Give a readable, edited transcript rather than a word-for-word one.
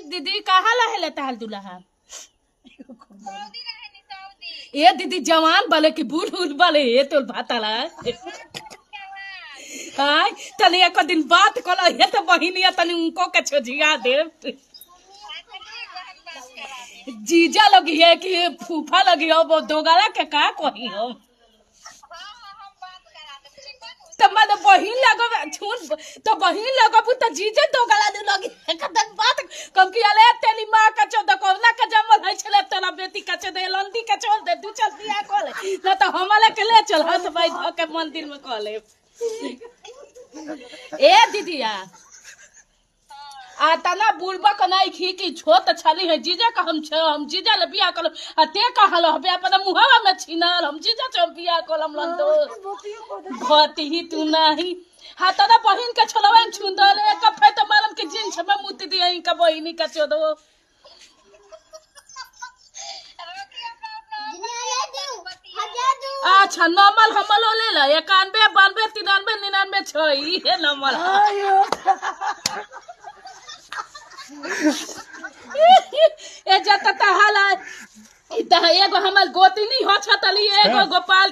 दीदी कहाँ लहे ताल दुल्हा ये दीदी जवान वाले की बूढ़ बूढ़ वाले ये तो भाताला हाय तनी एक दिन बात कल ये तो बहिनिया तनी उनको के छोजिया दे जीजा लगी है कि फूफा लगी हो वो दोगाला के का कही हो तो मैं बहिन लगो छून तो बहिन लगो तो जीजे दोगाला दे लगी एकदम बात कम की अले तेली मां का चोद कोना का जमल है छले तोरा बेटी का चोद लंदी का छोड़ दे दू चल दिया कोले ना तो हमले के ले चल हाथ भाई धो के मंदिर में कोले ए दीदिया आ तना बुलबा कनाई खी की छोट छली है जीजा का हम जीजा ले बिया कल अते का हल हबे अपन मुहावा में छिनाल हम जीजा च बिया कलम लंदो भती ही तू नहीं हा तना बहिन के छलवा छुंदल एक फे तो मालम के जिन छमे मुति दियई का बहिनी का चोदो अच्छा नॉर्मल हमलो ले ला 91 92 93 99 6 ये नॉर्मल ए जत तहाला एगो हमर गोती नहीं हो छतली एगो गोपाल